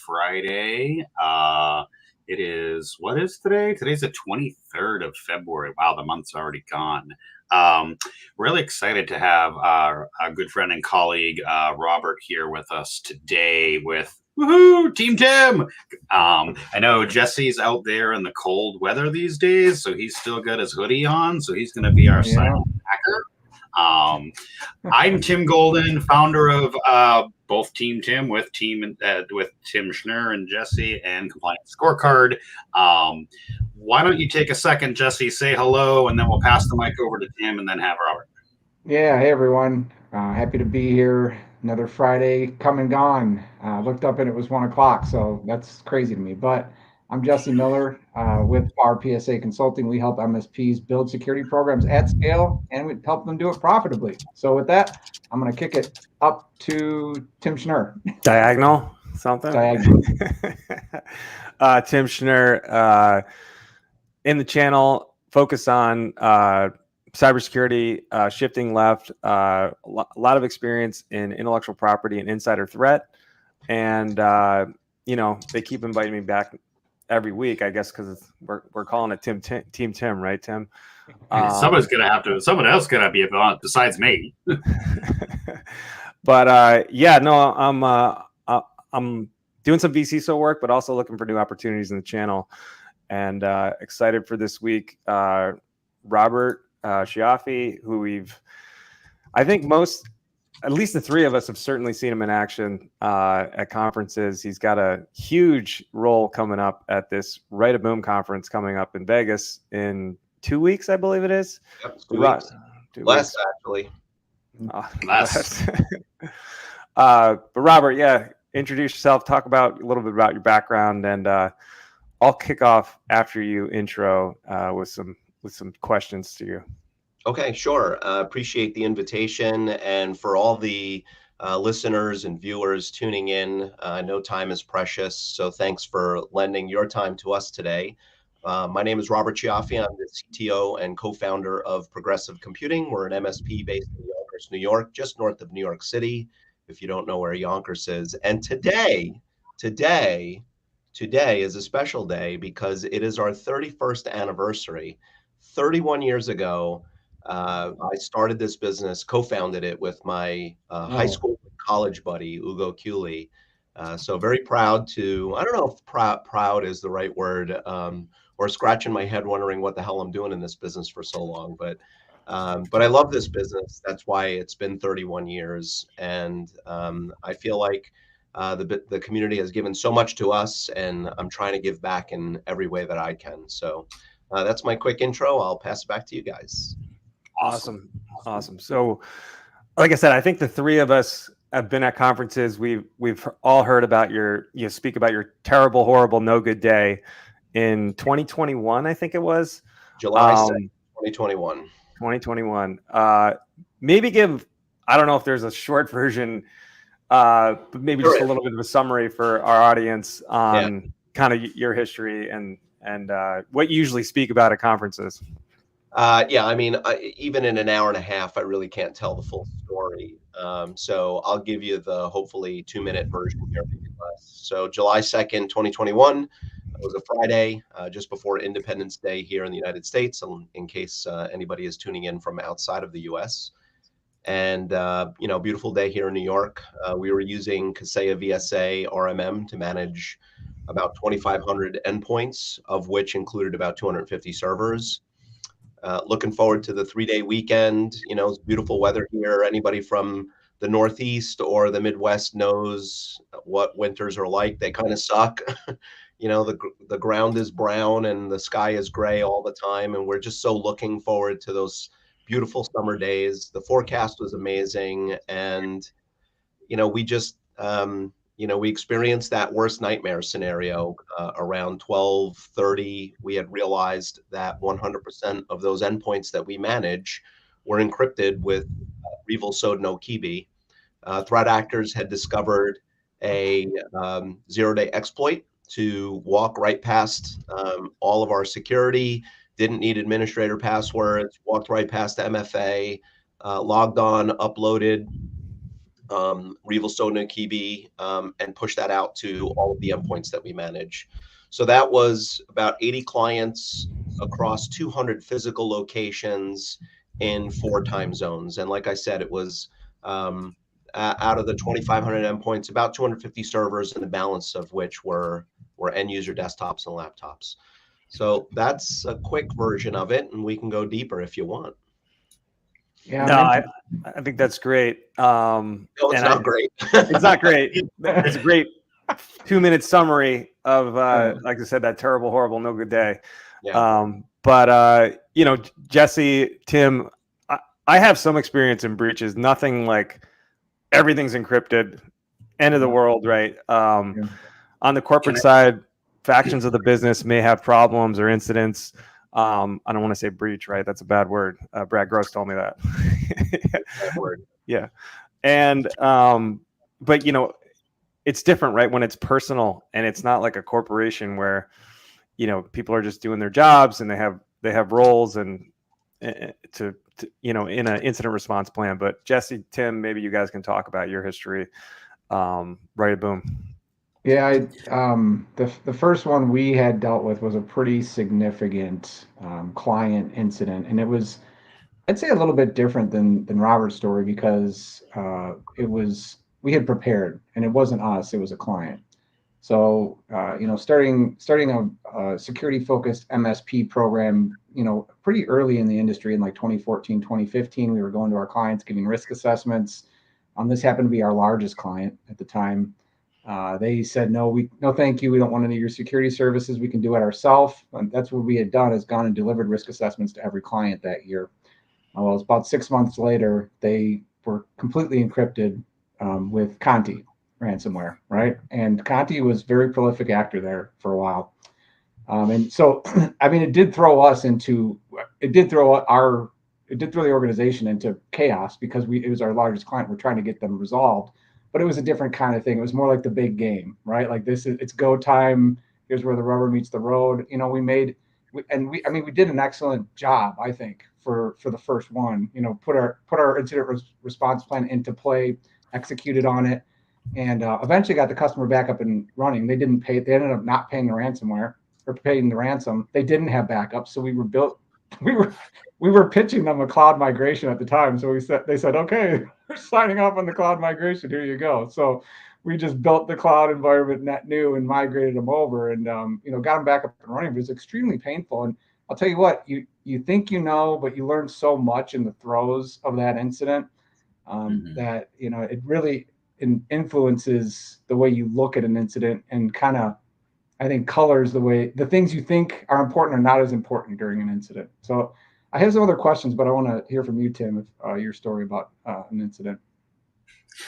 Friday. It is, what is today? Today's the 23rd of February. Wow, the month's already gone. Really excited to have our good friend and colleague, Robert, here with us today with woohoo, Team Tim. I know Jesse's out there in the cold weather these days, so he's still got his hoodie on, so he's going to be our silent hacker. I'm Tim Golden, founder of both Team Tim with Tim Schnurr and Jesse and Compliance Scorecard. Why don't you take a second, Jesse, say hello, and then we'll pass the mic over to Tim and then have Robert. Yeah, hey everyone. Happy to be here. Another Friday come and gone. Looked up and it was 1 o'clock, so that's crazy to me. But I'm Jesse Miller with our PSA Consulting. We help MSPs build security programs at scale, and we help them do it profitably. So with that, I'm going to kick it up to Tim Schnurr. Diagonal something? Diagonal. Tim Schnurr in the channel, focus on cybersecurity, shifting left, a lot of experience in intellectual property and insider threat. And, they keep inviting me back every week, I guess, because we're calling it Team Tim, right, Tim? Someone else gonna be on it besides me. But I'm doing some VCSO work, but also looking for new opportunities in the channel, and excited for this week. Robert Cioffi, who I think at least the three of us have certainly seen him in action at conferences. He's got a huge role coming up at this Write a Boom conference coming up in Vegas in 2 weeks, I believe it is. Yep, 2 weeks. Less, actually. Less. But Robert, introduce yourself, talk about a little bit about your background, and I'll kick off after you intro with some questions to you. Okay, sure. Appreciate the invitation. And for all the listeners and viewers tuning in, I know time is precious, so thanks for lending your time to us today. My name is Robert Cioffi. I'm the CTO and co-founder of Progressive Computing. We're an MSP based in Yonkers, New York, just north of New York City, if you don't know where Yonkers is. And today is a special day because it is our 31st anniversary. 31 years ago, I started this business, co-founded it with my high school college buddy, Ugo Cooley. So very proud to, I don't know if proud is the right word, or scratching my head wondering what the hell I'm doing in this business for so long. But I love this business. That's why it's been 31 years. And I feel like the community has given so much to us, and I'm trying to give back in every way that I can. So that's my quick intro. I'll pass it back to you guys. Awesome. So, like I said, I think the three of us have been at conferences. We've all heard about you speak about your terrible, horrible, no good day in 2021. I think it was July 2nd, 2021. 2021. Maybe I don't know if there's a short version, but maybe just a little bit of a summary for our audience on kind of your history and what you usually speak about at conferences. I mean, even in an hour and a half, I really can't tell the full story. So I'll give you the hopefully 2-minute version here. So July 2nd, 2021, it was a Friday, just before Independence Day here in the United States, in case anybody is tuning in from outside of the US. And, beautiful day here in New York. We were using Kaseya VSA RMM to manage about 2,500 endpoints, of which included about 250 servers. Looking forward to the 3-day weekend. It's beautiful weather here. Anybody from the Northeast or the Midwest knows what winters are like. They kind of suck. The ground is brown and the sky is gray all the time. And we're just so looking forward to those beautiful summer days. The forecast was amazing. And, we just, we experienced that worst nightmare scenario around 12:30. We had realized that 100% of those endpoints that we manage were encrypted with Revel Sodno Kibi. Threat actors had discovered a zero-day exploit to walk right past all of our security, didn't need administrator passwords, walked right past MFA, logged on, uploaded Revelstoke and Kiwi, and push that out to all of the endpoints that we manage. So that was about 80 clients across 200 physical locations in 4 time zones. And like I said, it was out of the 2,500 endpoints, about 250 servers, and the balance of which were end user desktops and laptops. So that's a quick version of it, and we can go deeper if you want. Yeah, No, I think that's great. No, it's not great. It's not great. It's a great 2-minute summary of, like I said, that terrible, horrible, no good day. Yeah. But you know, Jesse, Tim, I have some experience in breaches. Nothing like everything's encrypted, end of the world, right? On the corporate side, factions of the business may have problems or incidents. I don't want to say breach, right? That's a bad word. Brad Gross told me that. Bad word. Yeah. And but you know, it's different, right? When it's personal and it's not like a corporation where, you know, people are just doing their jobs and they have roles and to you know, in an incident response plan. But Jesse, Tim, maybe you guys can talk about your history. Right, boom. Yeah, the first one we had dealt with was a pretty significant client incident, and it was, I'd say, a little bit different than Robert's story because we had prepared, and it wasn't us, it was a client. So you know, starting a security focused MSP program, you know, pretty early in the industry in like 2014, 2015, we were going to our clients giving risk assessments. This happened to be our largest client at the time. They said, no, thank you. We don't want any of your security services. We can do it ourselves. And that's what we had done, is gone and delivered risk assessments to every client that year. Well, it was about 6 months later, they were completely encrypted with Conti ransomware, right? And Conti was a very prolific actor there for a while. And so, I mean, it did throw the organization into chaos because it was our largest client. We're trying to get them resolved, but it was a different kind of thing. It was more like the big game, right? Like it's go time. Here's where the rubber meets the road. You know, we did an excellent job, I think, for the first one. You know, put our incident response plan into play, executed on it, and eventually got the customer back up and running. They didn't pay. They ended up not paying the ransomware or paying the ransom. They didn't have backup, so we were pitching them a cloud migration at the time. So they said, okay, we're signing off on the cloud migration. Here you go. So we just built the cloud environment net new and migrated them over, and you know, got them back up and running. It was extremely painful. And I'll tell you what, you think you know, but you learn so much in the throes of that incident that, you know, it really influences the way you look at an incident, and kind of, I think, colors the things you think are important are not as important during an incident. So I have some other questions, but I want to hear from you, Tim, your story about an incident.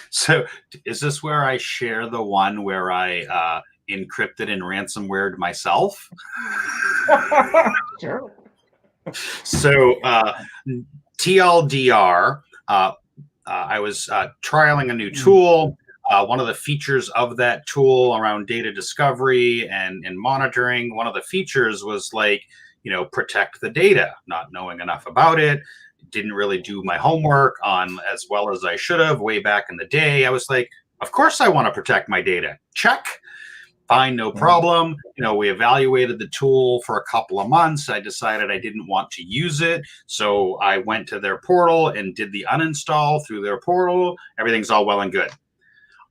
So is this where I share the one where I encrypted and ransomwared myself? Sure. So TLDR, I was trialing a new tool. One of the features of that tool around data discovery and monitoring, one of the features was like, you know, protect the data. Not knowing enough about it, didn't really do my homework on as well as I should have way back in the day. I was like, of course I want to protect my data. Check. Fine, no problem. You know, we evaluated the tool for a couple of months. I decided I didn't want to use it. So I went to their portal and did the uninstall through their portal. Everything's all well and good.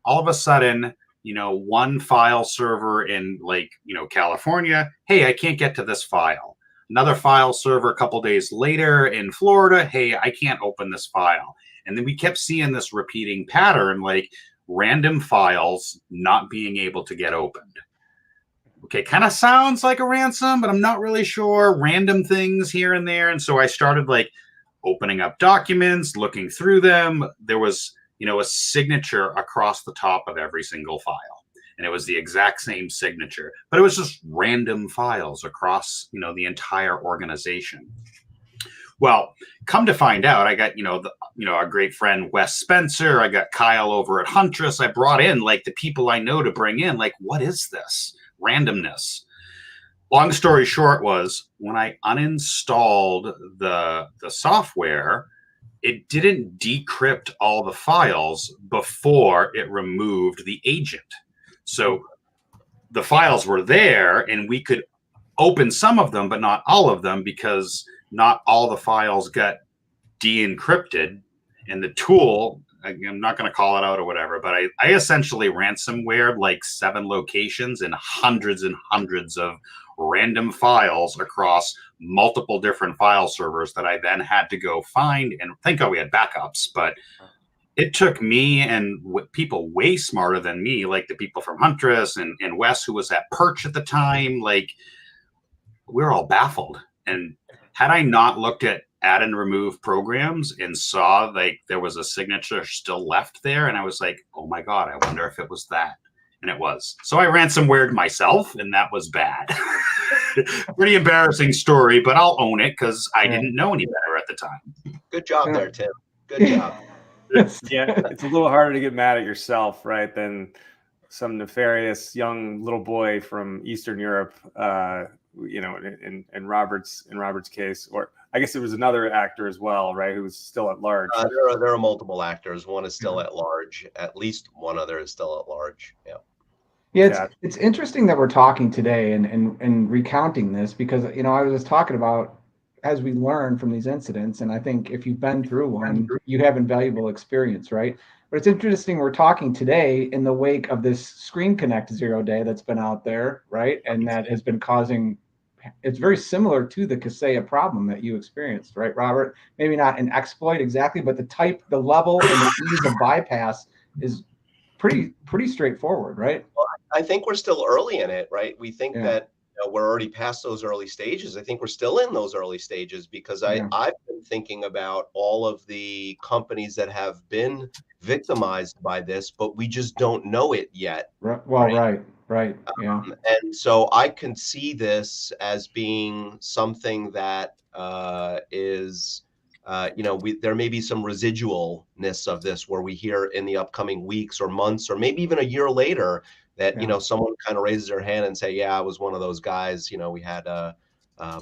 All of a sudden, you know, one file server in, like, you know, California, hey, I can't get to this file. Another file server a couple days later in Florida, hey, I can't open this file. And then we kept seeing this repeating pattern, like random files not being able to get opened. Okay, kind of sounds like a ransom, but I'm not really sure. Random things here and there. And so I started like opening up documents, looking through them. There was, you know, a signature across the top of every single file. And it was the exact same signature, but it was just random files across, you know, the entire organization. Well, come to find out, I got, our great friend Wes Spencer. I got Kyle over at Huntress. I brought in like the people I know to bring in, like, what is this randomness? Long story short was, when I uninstalled the software, it didn't decrypt all the files before it removed the agent. So the files were there and we could open some of them, but not all of them, because not all the files got de-encrypted. And the tool, I'm not going to call it out or whatever, but I essentially ransomware like 7 locations and hundreds of random files across multiple different file servers that I then had to go find. And thank God we had backups, but it took me and people way smarter than me, like the people from Huntress and Wes, who was at Perch at the time, like we're all baffled. And had I not looked at add and remove programs and saw like there was a signature still left there, and I was like, oh my God, I wonder if it was that. And it was. So I ransomwared myself, and that was bad. Pretty embarrassing story, but I'll own it because I didn't know any better at the time. Good job there, Tim. Good job. Yeah, it's a little harder to get mad at yourself, right, than some nefarious young little boy from Eastern Europe, in Robert's case, or I guess it was another actor as well, right, who was still at large. There are multiple actors. One is still at large. At least one other is still at large. Yeah. Yeah, it's interesting that we're talking today and recounting this, because I was just talking about as we learn from these incidents, and I think if you've been through one, you have invaluable experience, right? But it's interesting we're talking today in the wake of this Screen Connect 0-day that's been out there, right? And that has been causing, it's very similar to the Kaseya problem that you experienced, right, Robert? Maybe not an exploit exactly, but the level and the ease of bypass is pretty straightforward, right? Well, I think we're still early in it, right? We think that we're already past those early stages. I think we're still in those early stages, because I've been thinking about all of the companies that have been victimized by this, but we just don't know it yet. Right. Yeah. And so I can see this as being something that is, there may be some residualness of this where we hear in the upcoming weeks or months, or maybe even a year later, that, someone kind of raises their hand and say, yeah, I was one of those guys, we had a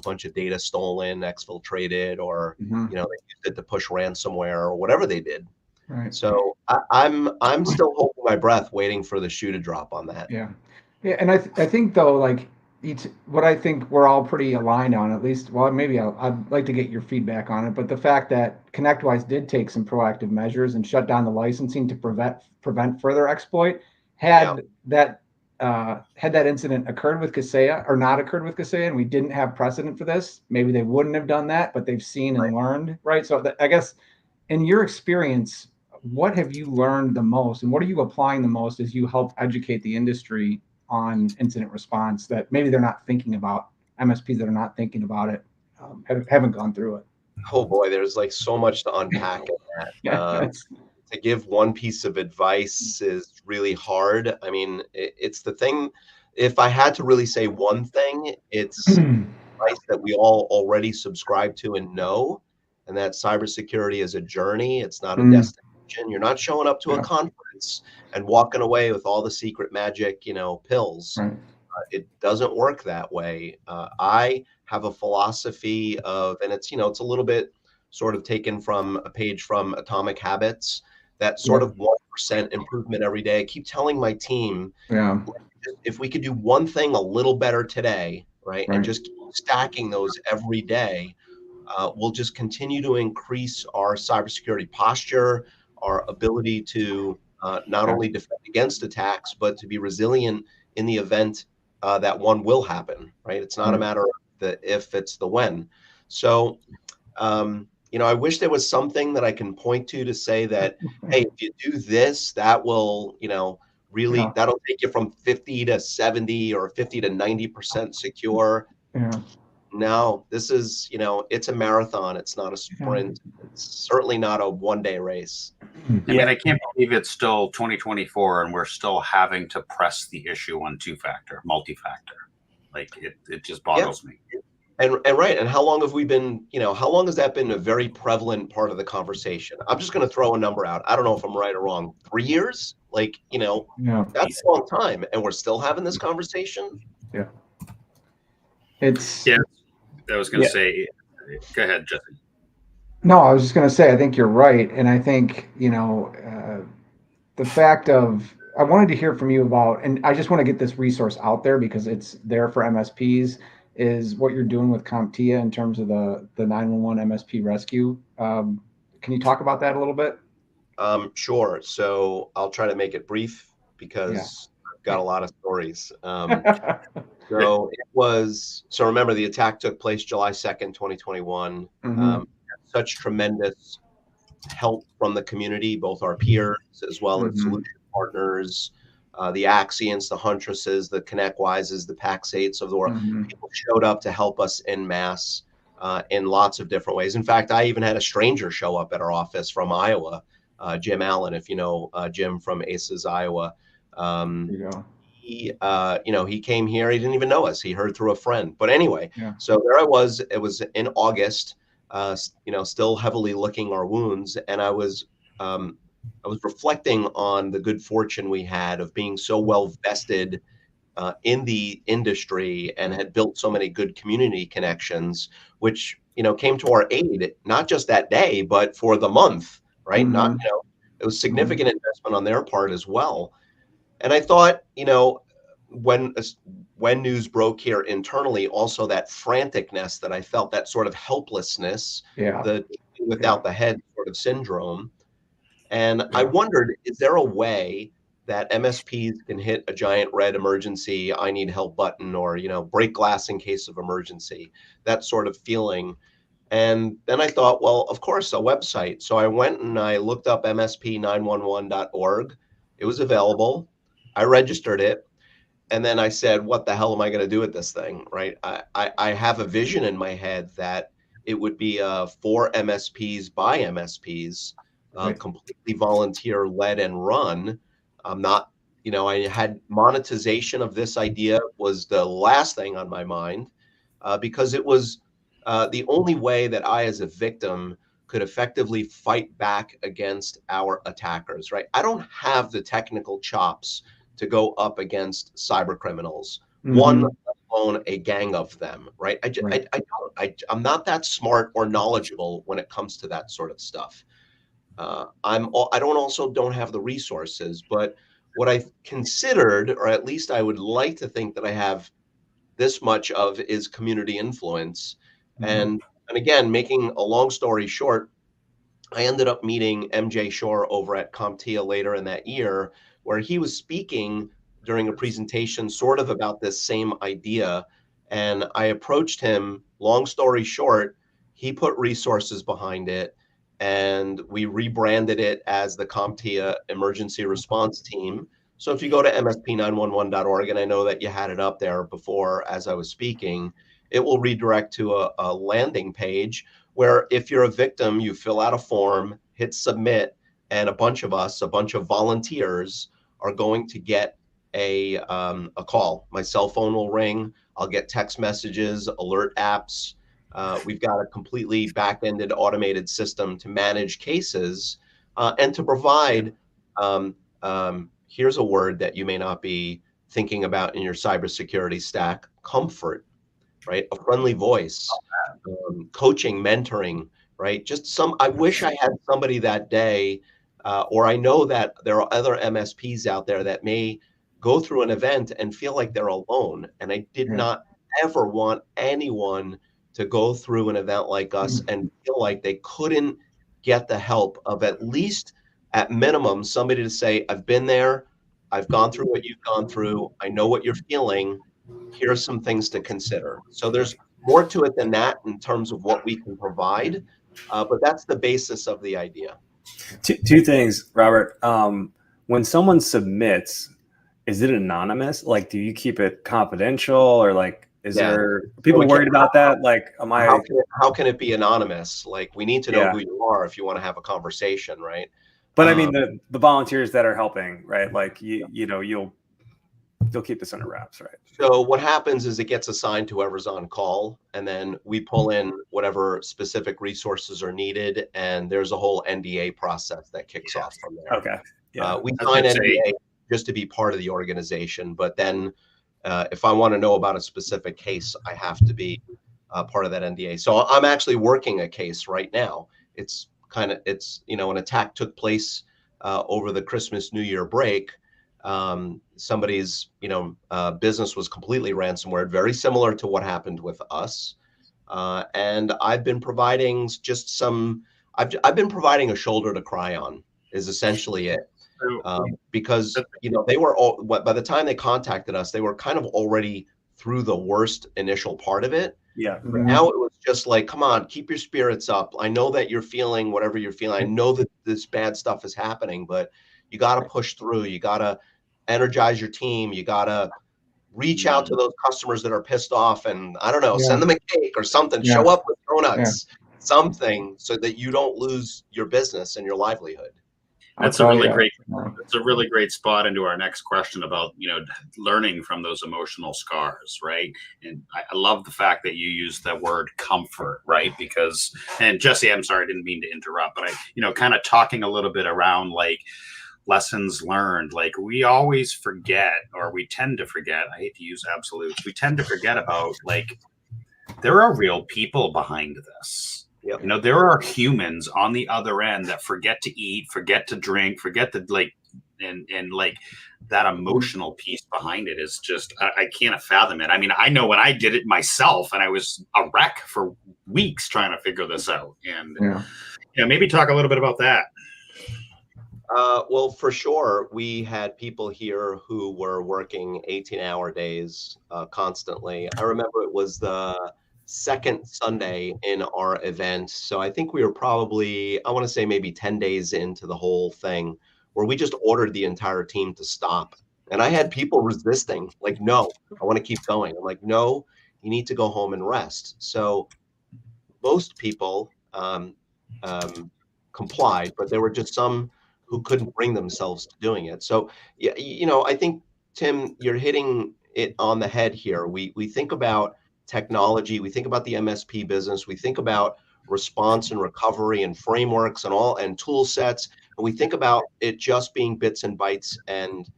bunch of data stolen, exfiltrated, or, they used it to push ransomware or whatever they did. Right. So I'm still holding my breath, waiting for the shoe to drop on that. Yeah. And I think though, like what I think we're all pretty aligned on, at least, well, maybe I'd like to get your feedback on it, but the fact that ConnectWise did take some proactive measures and shut down the licensing to prevent further exploit, had that incident occurred with Kaseya or not occurred with Kaseya, and we didn't have precedent for this, maybe they wouldn't have done that, but they've seen and learned, right? So I guess in your experience, what have you learned the most, and what are you applying the most as you help educate the industry on incident response that maybe they're not thinking about, MSPs that are not thinking about it, haven't gone through it? Oh boy, there's like so much to unpack in that. To give one piece of advice is really hard. I mean, it's the thing. If I had to really say one thing, it's advice that we all already subscribe to and know, and that cybersecurity is a journey. It's not a destination. You're not showing up to a conference and walking away with all the secret magic, pills. Right. It doesn't work that way. I have a philosophy of, and it's, it's a little bit sort of taken from a page from Atomic Habits, that sort of 1% improvement every day. I keep telling my team, if we could do one thing a little better today, right, and just keep stacking those every day, we'll just continue to increase our cybersecurity posture, our ability to not only defend against attacks, but to be resilient in the event that one will happen, right? It's not a matter of the if, it's the when. So, I wish there was something that I can point to say that, hey, if you do this, that will, really, that'll take you from 50 to 70 or 50 to 90% secure. No, this is, it's a marathon. It's not a sprint. It's certainly not a one-day race. I mean, I can't believe it's still 2024 and we're still having to press the issue on multi-factor. Like it just boggles me. And right. And how long have we been, how long has that been a very prevalent part of the conversation? I'm just going to throw a number out. I don't know if I'm right or wrong. 3 years? Like, that's a long time. And we're still having this conversation. Yeah. I was going to say, go ahead, Jesse. No, I was just going to say, I think you're right. And I think, the fact of, I wanted to hear from you about, and I just want to get this resource out there because it's there for MSPs, is what you're doing with CompTIA in terms of the 911 MSP rescue. Can you talk about that a little bit? Sure. So I'll try to make it brief Yeah. because I've got a lot of stories. So remember the attack took place July 2nd, 2021. Hmm. Such tremendous help from the community, both our peers as well as Hmm. solution partners, the Axients, the Huntresses, the ConnectWises, the Pax8s of the world. Hmm. People showed up to help us en masse in lots of different ways. In fact, I even had a stranger show up at our office from Iowa, Jim Allen, if you know Jim from ACES, Iowa. There Um, you go. he came here. He didn't even know us. He heard through a friend. But anyway, Yeah. so there I was. It was in August. Still heavily licking our wounds, and um, I was reflecting on the good fortune we had of being so well vested in the industry and had built so many good community connections, which came to our aid not just that day, but for the month. Right? Not Hmm. it was Hmm. significant investment on their part as well. And I thought, when when news broke here internally, also that franticness that I felt, that sort of helplessness, Yeah. the Yeah. without the head sort of syndrome. And I Yeah. wondered, is there a way that MSPs can hit a giant red emergency, I need help button, or, break glass in case of emergency, that sort of feeling. And then I thought, well, of course, a website. So I went and I looked up msp911.org. It was available. I registered it. And then I said, what the hell am I going to do with this thing? Right. I have a vision in my head that it would be for MSPs by MSPs, Right. completely volunteer led and run. I'm not, I had monetization of this idea was the last thing on my mind because it was the only way that I, as a victim, could effectively fight back against our attackers, right? I don't have the technical chops to go up against cyber criminals, one, Hmm. let alone a gang of them, right? Right. I'm not that smart or knowledgeable when it comes to that sort of stuff. I don't have the resources, but what I considered, or at least I would like to think that I have this much of, is community influence. Hmm. And again, making a long story short, I ended up meeting MJ Shore over at CompTIA later in that year, where he was speaking during a presentation sort of about this same idea. And I approached him, long story short, he put resources behind it, and we rebranded it as the CompTIA Emergency Response Team. So if you go to msp911.org, and I know that you had it up there before as I was speaking, it will redirect to a landing page where if you're a victim, you fill out a form, hit submit, and a bunch of volunteers are going to get a call. My cell phone will ring. I'll get text messages, alert apps. We've got a completely back-ended automated system to manage cases and to provide. Here's a word that you may not be thinking about in your cybersecurity stack: comfort, right? A friendly voice, coaching, mentoring, right? I wish I had somebody that day, or I know that there are other MSPs out there that may go through an event and feel like they're alone. And I did Yeah. not ever want anyone to go through an event like us Mm. and feel like they couldn't get the help of at least, at minimum, somebody to say, I've been there, I've gone through what you've gone through, I know what you're feeling. Here are some things to consider. So there's more to it than that in terms of what we can provide, but that's the basis of the idea. Two things, Robert. When someone submits, is it anonymous? Like, do you keep it confidential, or like, is Yeah. there So people again, worried about that? Like, am I? how can it be anonymous? Like, we need to know Yeah, who you are if you want to have a conversation, right? but I mean Um, the volunteers that are helping, right? Like, you'll keep this under wraps, right? so what happens is it gets assigned to whoever's on call, and then we pull in whatever specific resources are needed, and there's a whole NDA process that kicks off from there. Okay. Yeah. We I was sign gonna say, NDA just to be part of the organization, but then if I want to know about a specific case, I have to be part of that NDA. So I'm actually working a case right now. it's an attack took place over the Christmas New Year break. Somebody's business was completely ransomware, very similar to what happened with us. And I've been providing I've been providing a shoulder to cry on, is essentially it. Because they were all, by the time they contacted us, they were kind of already through the worst initial part of it. Yeah. But now it was just like, come on, keep your spirits up. I know that you're feeling whatever you're feeling. I know that this bad stuff is happening, but you got to push through. You got to energize your team. You got to reach out to those customers that are pissed off and, I don't know, send them a cake or something. Show up with donuts, something, so that you don't lose your business and your livelihood. That's a really great spot into our next question about, learning from those emotional scars, right? And I love the fact that you use the word comfort, right? Because, and Jesse, I'm sorry, I didn't mean to interrupt, but kind of talking a little bit around like lessons learned. Like we always forget, or we tend to forget, I hate to use absolutes, we tend to forget about like, there are real people behind this. Yep. There are humans on the other end that forget to eat, forget to drink, forget to and like that emotional piece behind it is just, I can't fathom it. I mean, I know when I did it myself and I was a wreck for weeks trying to figure this out. And maybe talk a little bit about that. Well, for sure, we had people here who were working 18-hour days constantly. I remember it was the second Sunday in our event. So I think we were probably, I want to say maybe 10 days into the whole thing, where we just ordered the entire team to stop. And I had people resisting, like, no, I want to keep going. I'm like, no, you need to go home and rest. So most people complied, but there were just some who couldn't bring themselves to doing it. So, I think, Tim, you're hitting it on the head here. We think about technology, we think about the MSP business, we think about response and recovery and frameworks and tool sets, and we think about it just being bits and bytes and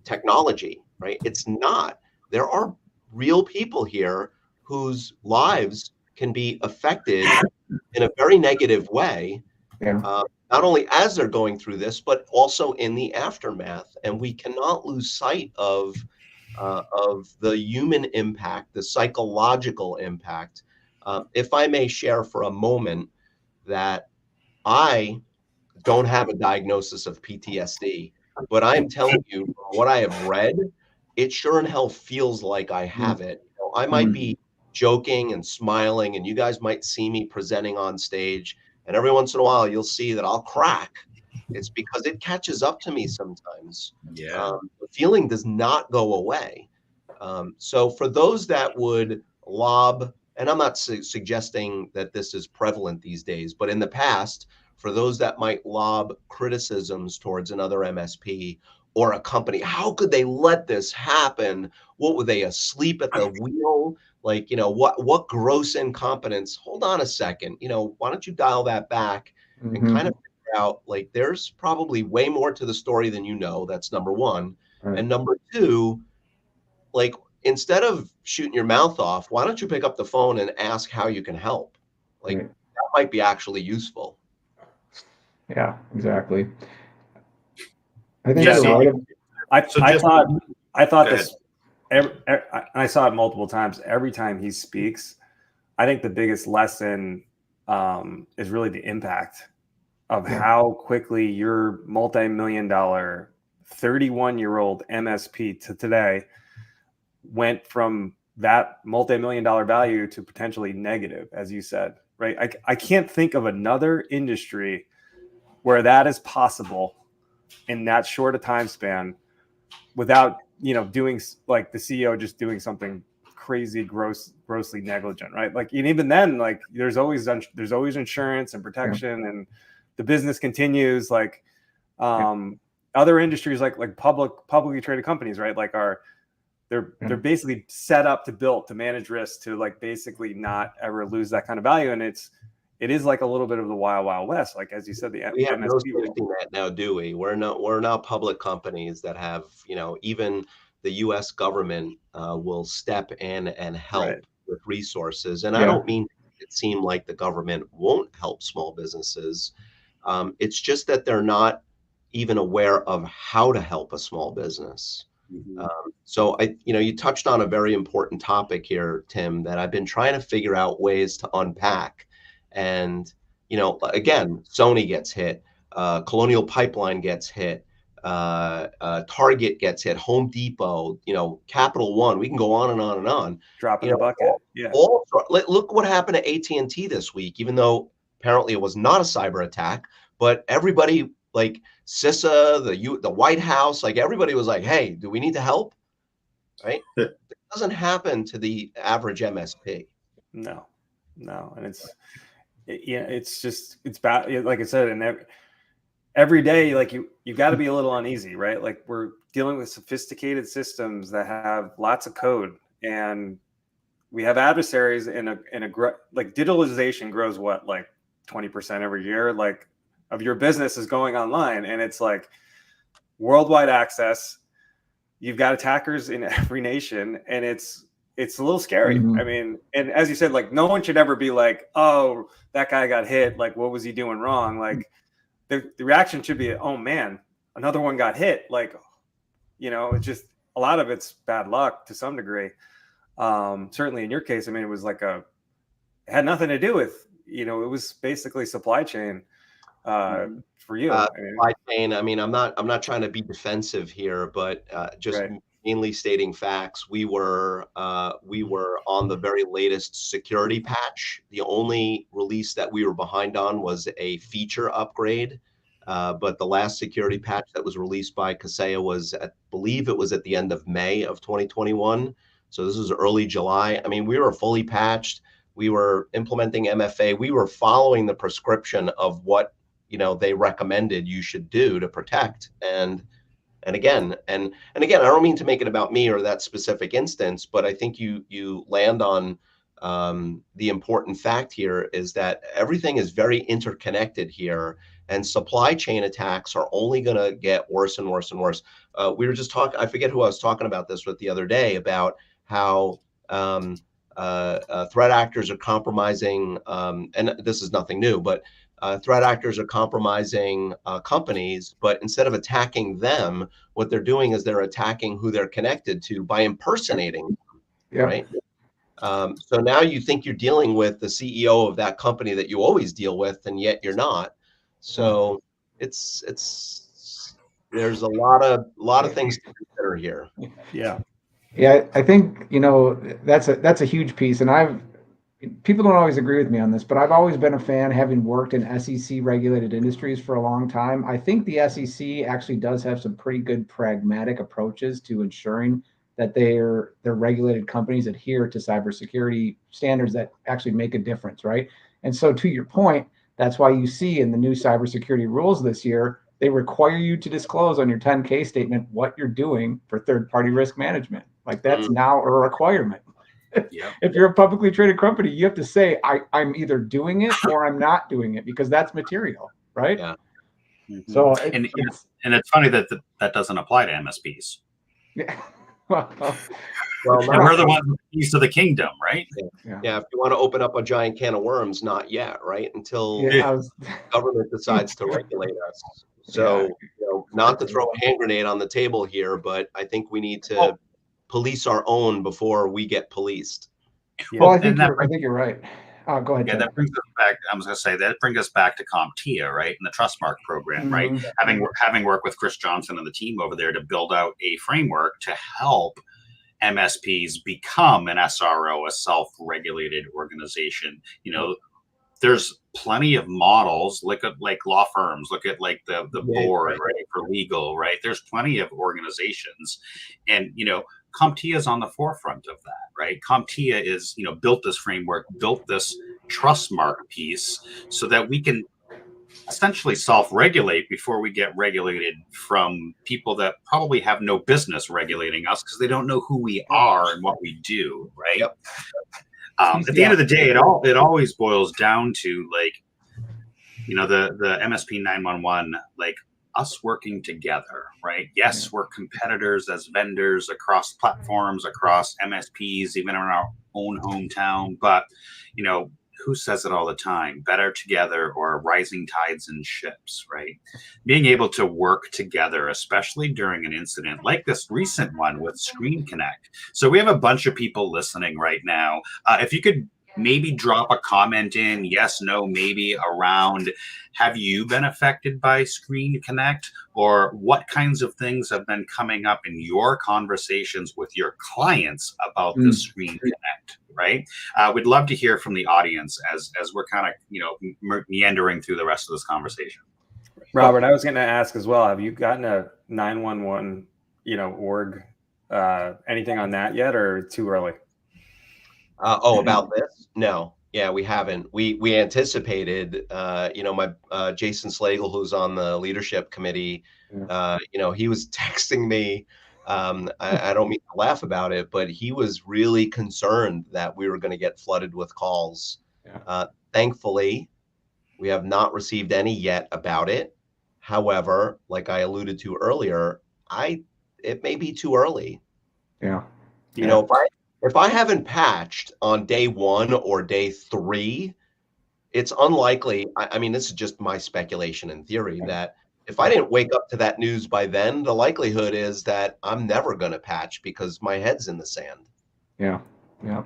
technology, right? It's not. There are real people here whose lives can be affected in a very negative way. Not only as they're going through this, but also in the aftermath. And we cannot lose sight of the human impact, the psychological impact. If I may share for a moment that I don't have a diagnosis of PTSD, but I'm telling you, from what I have read, it sure in hell feels like I have it. I might be joking and smiling, and you guys might see me presenting on stage, and every once in a while you'll see that I'll crack. It's because it catches up to me sometimes. The feeling does not go away. So for those that would lob, and I'm not suggesting that this is prevalent these days, but in the past, for those that might lob criticisms towards another MSP or a company, how could they let this happen? What were they, asleep at the wheel? Like, what gross incompetence? Hold on a second. Why don't you dial that back and kind of figure out, like, there's probably way more to the story than you know. That's number one. And number two, like, instead of shooting your mouth off, why don't you pick up the phone and ask how you can help? Like, that might be actually useful. Yeah, exactly. I think I thought this. I saw it multiple times. Every time he speaks, I think the biggest lesson is really the impact of how quickly your multi-million-dollar 31-year-old MSP to today went from that multi-million-dollar value to potentially negative, as you said, right? I can't think of another industry where that is possible in that short a time span without, doing like the CEO just doing something crazy, grossly negligent, right? Like, and even then, like there's always insurance and protection, and the business continues. Like other industries, like publicly traded companies, right? Like they're basically set up to manage risk, to like basically not ever lose that kind of value. And it is like a little bit of the wild west, like as you said. We have no safety net now, do we? We're not public companies that have, even the U.S. government will step in and help with resources. And I don't mean it seem like the government won't help small businesses. It's just that they're not even aware of how to help a small business. Mhm. So you touched on a very important topic here, Tim, that I've been trying to figure out ways to unpack. And, again, Sony gets hit, Colonial Pipeline gets hit, Target gets hit, Home Depot, Capital One. We can go on and on and on. Drop in the bucket. Yeah. Look what happened to AT&T this week, even though apparently it was not a cyber attack, but everybody like CISA, the White House, like everybody was like, hey, do we need to help? Right? It doesn't happen to the average MSP. No. And it's bad. Like I said, and every day, like you got to be a little uneasy, right? Like we're dealing with sophisticated systems that have lots of code, and we have adversaries like digitalization grows what, like 20% every year, like of your business is going online, and it's like worldwide access. You've got attackers in every nation, and it's a little scary. Mhm. I mean, and as you said, like no one should ever be like, oh, that guy got hit, like what was he doing wrong? Like the reaction should be, oh man, another one got hit. Like, it's just a lot of it's bad luck to some degree. Certainly in your case, I mean, it was like it had nothing to do with, it was basically supply chain for you. Supply chain. I mean, I'm not trying to be defensive here, but just Right. mainly stating facts. We were on the very latest security patch. The only release that we were behind on was a feature upgrade. But the last security patch that was released by Kaseya was believe it was at the end of May of 2021. So this was early July. I mean, we were fully patched. We were implementing MFA. We were following the prescription of what they recommended you should do to protect. And again, I don't mean to make it about me or that specific instance, but I think you land on the important fact here is that everything is very interconnected here, and supply chain attacks are only going to get worse and worse and worse. We were just talking, I forget who I was talking about this with the other day, about how threat actors are compromising, and this is nothing new, but threat actors are compromising companies, but instead of attacking them, what they're doing is they're attacking who they're connected to by impersonating them, Yep. right? So now you think you're dealing with the CEO of that company that you always deal with, and yet you're not. So there's a lot of things to consider here. Yeah. Yeah, I think that's a huge piece, and people don't always agree with me on this, but I've always been a fan, having worked in SEC regulated industries for a long time. I think the SEC actually does have some pretty good pragmatic approaches to ensuring that their regulated companies adhere to cybersecurity standards that actually make a difference, right? And so, to your point, that's why you see in the new cybersecurity rules this year, they require you to disclose on your 10K statement what you're doing for third-party risk management. Like that's now a requirement. Yeah. If you're a publicly traded company, you have to say, I'm either doing it or I'm not doing it, because that's material, right? Yeah. Mhm. So and it's funny that that doesn't apply to MSPs. yeah. Well, And we're the ones with the keys to the kingdom, right? Yeah, if you want to open up a giant can of worms, not yet, right? Until government decides to regulate us. So, not to throw a hand grenade on the table here, but I think we need to police our own before we get policed. Well, I think you're right. Go ahead. Yeah, Tim. that brings us back. I was going to say that brings us back to CompTIA, right, and the Trustmark program, right? Having worked with Chris Johnson and the team over there to build out a framework to help MSPs become an SRO, a self-regulated organization. There's plenty of models. Look at like law firms. Look at like the board, right, for legal, right? There's plenty of organizations, and CompTIA is on the forefront of that, right? CompTIA is, built this framework, built this Trustmark piece so that we can essentially self-regulate before we get regulated from people that probably have no business regulating us because they don't know who we are and what we do, right? Yep. At the end of the day, it always boils down to the MSP 911, like us working together, right? Yes, we're competitors as vendors across platforms, across MSPs, even in our own hometown. But, who says it all the time, better together or rising tides in ships, right? Being able to work together, especially during an incident like this recent one with Screen Connect. So we have a bunch of people listening right now. If you could maybe drop a comment in, yes, no, maybe, around, have you been affected by Screen Connect, or what kinds of things have been coming up in your conversations with your clients about the Screen Connect, right? We'd love to hear from the audience as we're kind of, meandering through the rest of this conversation. Robert, I was going to ask as well, have you gotten a 911, org, anything on that yet, or too early? About this? No. Yeah, we haven't. We anticipated, my Jason Slagle, who's on the leadership committee, he was texting me. I don't mean to laugh about it, but he was really concerned that we were going to get flooded with calls. Yeah. Thankfully, we have not received any yet about it. However, like I alluded to earlier, it may be too early. Yeah. If I haven't patched on day 1 or day 3, it's unlikely. I mean, this is just my speculation and theory, that if I didn't wake up to that news by then, the likelihood is that I'm never going to patch because my head's in the sand. Yeah. Yeah.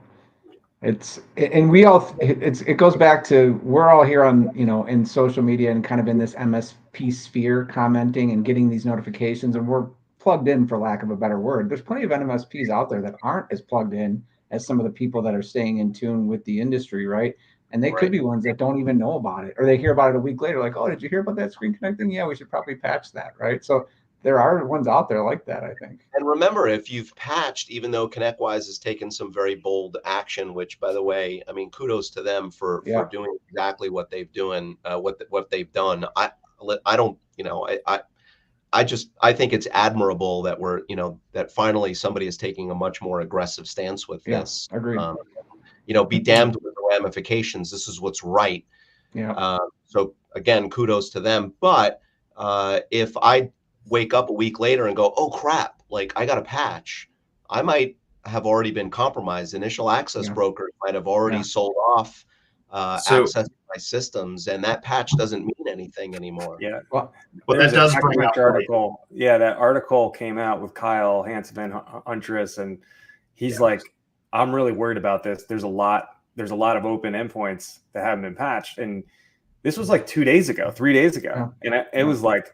It goes back to, we're all here on, in social media and kind of in this MSP sphere, commenting and getting these notifications, and we're plugged in, for lack of a better word. There's plenty of MSPs out there that aren't as plugged in as some of the people that are staying in tune with the industry, right? And they could be ones that don't even know about it, or they hear about it a week later, like, oh, did you hear about that Screen Connect thing? Yeah, we should probably patch that, right? So there are ones out there like that, I think. And remember, if you've patched, even though ConnectWise has taken some very bold action, which, by the way, I mean, kudos to them for doing exactly what they've doing, what they've done. I don't, I think it's admirable that that finally somebody is taking a much more aggressive stance with this. Agreed. Be damned with the ramifications. This is what's right. Yeah. So again, kudos to them. But if I wake up a week later and go, oh crap, like I got a patch, I might have already been compromised. Initial access brokers might have already sold off access to my systems, and that patch doesn't mean anything anymore. Yeah. Well, that does bring up article. Yeah, that article came out with Kyle Hansen-Huntress, and he's like, I'm really worried about this. There's a lot of open endpoints that haven't been patched, and this was like 3 days ago, and it was like,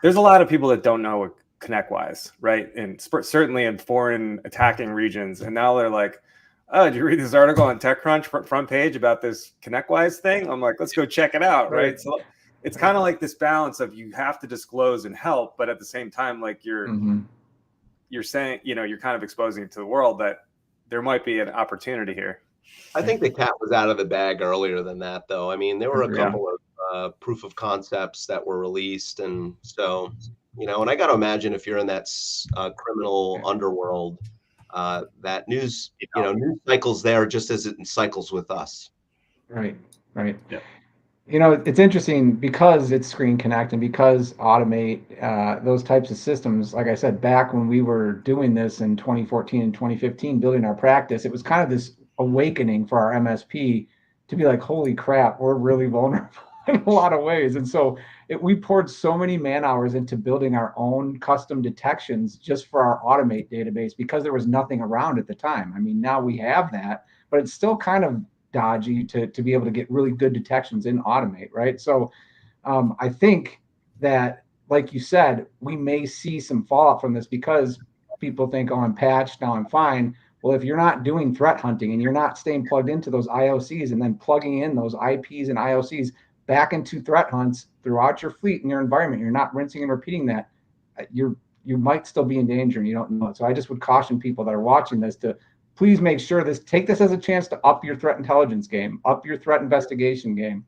there's a lot of people that don't know what ConnectWise, right? And certainly in foreign attacking regions. And now they're like, oh, did you read this article on TechCrunch front page about this ConnectWise thing? I'm like, let's go check it out, right? So it's kind of like this balance of, you have to disclose and help, but at the same time, like you're saying, you're kind of exposing it to the world that there might be an opportunity here. I think the cat was out of the bag earlier than that, though. I mean, there were a couple of proof of concepts that were released, and so and I got to imagine, if you're in that criminal underworld, that news news cycles there just as it cycles with us. Right. It's interesting because it's Screen Connect and because Automate, those types of systems. Like I said, back when we were doing this in 2014 and 2015, building our practice, it was kind of this awakening for our MSP to be like, holy crap, we're really vulnerable in a lot of ways. And so we poured so many man hours into building our own custom detections just for our Automate database, because there was nothing around at the time. I mean, now we have that, but it's still kind of dodgy to be able to get really good detections in Automate, right? So I think that, like you said, we may see some fallout from this because people think, oh, I'm patched, now I'm fine. Well, if you're not doing threat hunting and you're not staying plugged into those IOCs and then plugging in those IPs and IOCs back into threat hunts throughout your fleet and your environment, you're not rinsing and repeating that, you might still be in danger and you don't know it. So I just would caution people that are watching this to please make sure take this as a chance to up your threat intelligence game, up your threat investigation game,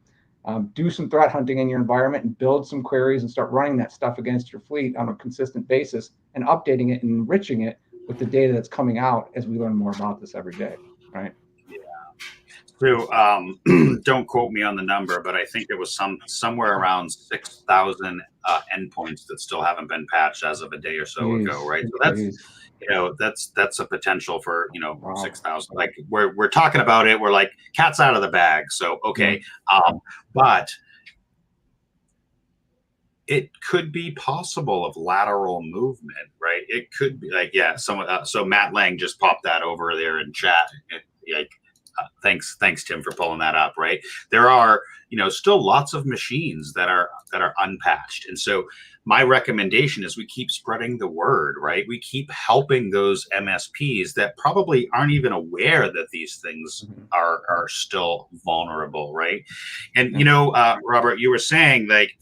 do some threat hunting in your environment and build some queries and start running that stuff against your fleet on a consistent basis and updating it and enriching it with the data that's coming out as we learn more about this every day, right? So don't quote me on the number, but I think it was somewhere around 6,000 endpoints that still haven't been patched as of a day or so ago, right? So that's a potential for Wow. 6,000. Like we're talking about it. We're like cat's out of the bag. So okay, but it could be possible of lateral movement, right? It coone be like, yeah, so Matt Lang just popped that over there in chat. Like, thanks Tim for pulling that up, right? There are still lots of machines that are unpatched, and so my recommendation is we keep spreading the word, right? We keep helping those MSPs that probably aren't even aware that these things are still vulnerable, right? And Robert, you were saying like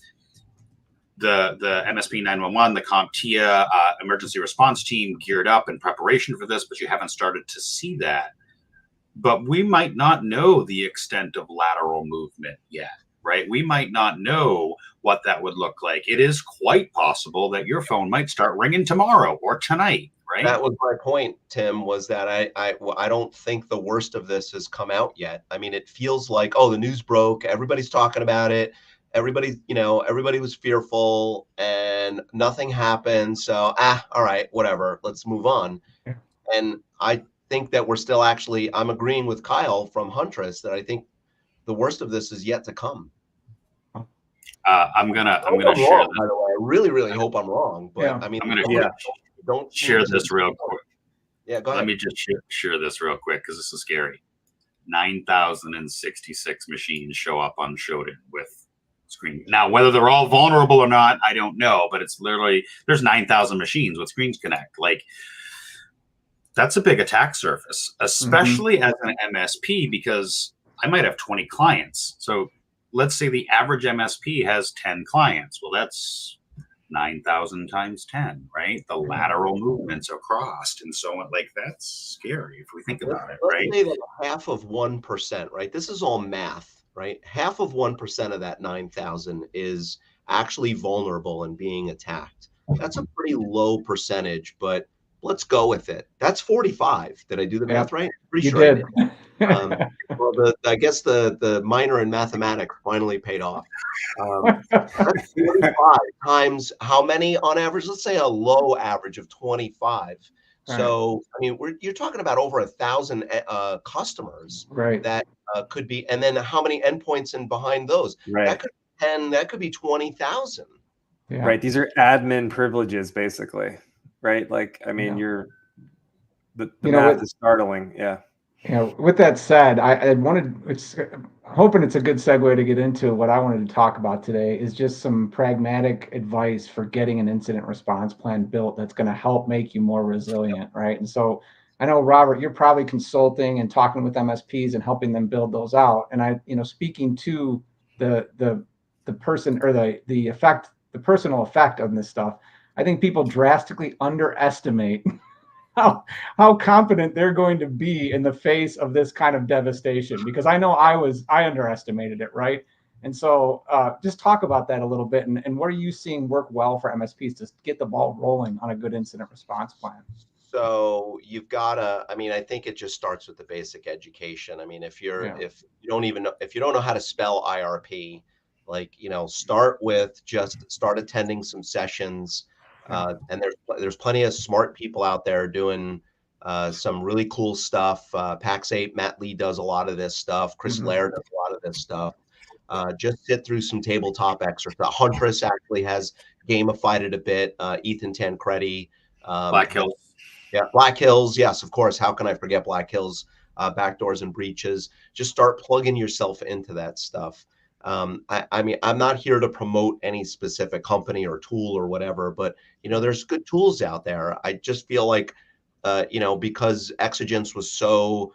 the MSP 911, the CompTIA emergency response team geared up in preparation for this, but you haven't started to see that. But we might not know the extent of lateral movement yet, right? We might not know what that would look like. It is quite possible that your phone might start ringing tomorrow or tonight, right? That was my point, Tim, was that I don't think the worst of this has come out yet. I mean, it feels like, oh, the news broke, everybody's talking about it. Everybody was fearful and nothing happened. So, all right, whatever, let's move on. Yeah. And I think that we're still I'm agreeing with Kyle from Huntress that I think the worst of this is yet to come. I'm gonna share wrong, by the way. I really, really hope I'm wrong, but Yeah. I mean, I'm gonna don't share this real quick. Yeah, go ahead. Let me just share this real quick because this is scary. 9,066 machines show up on Shodan with screen. Now, whether they're all vulnerable or not, I don't know, but it's literally there's 9,000 machines with Screens Connect. Like, that's a big attack surface, especially as an MSP, because I might have 20 clients. So let's say the average MSP has 10 clients. Well, that's 9,000 times 10, right? The lateral movements across and so on. Like, that's scary if we think about it, right? Let's say that half of 1%, right? This is all math, right? Half of 1% of that 9,000 is actually vulnerable and being attacked. That's a pretty low percentage, but let's go with it. That's 45. Did I do the math right? Pretty sure did. Well, I guess the minor in mathematics finally paid off. That's 45 times how many on average? Let's say a low average of 25. So, I mean, you're talking about over 1,000 customers that could be, and then how many endpoints in behind those? That could be 10, that could be 20,000. Yeah. Right. These are admin privileges, basically. Right. Like, I mean, the math is startling. Yeah. With that said, hoping it's a good segue to get into what I wanted to talk about today is just some pragmatic advice for getting an incident response plan built that's going to help make you more resilient, right? And so I know, Robert, you're probably consulting and talking with MSPs and helping them build those out. And speaking to the person or the personal effect of this stuff, I think people drastically underestimate how confident they're going to be in the face of this kind of devastation, because I know I underestimated it, right? And so just talk about that a little bit, and what are you seeing work well for MSPs to get the ball rolling on a good incident response plan? So you've got to, I mean, I think it just starts with the basic education. I mean, if you don't know how to spell IRP, like, start attending some sessions. And there's plenty of smart people out there doing some really cool stuff. Pax8, Matt Lee does a lot of this stuff. Chris Laird does a lot of this stuff. Just sit through some tabletop exercise. Huntress actually has gamified it a bit. Ethan Tancredi. Black Hills. Yeah, Black Hills. Yes, of course. How can I forget Black Hills? Backdoors and breaches. Just start plugging yourself into that stuff. I mean, I'm not here to promote any specific company or tool or whatever, but there's good tools out there. I just feel like, because Exigence was so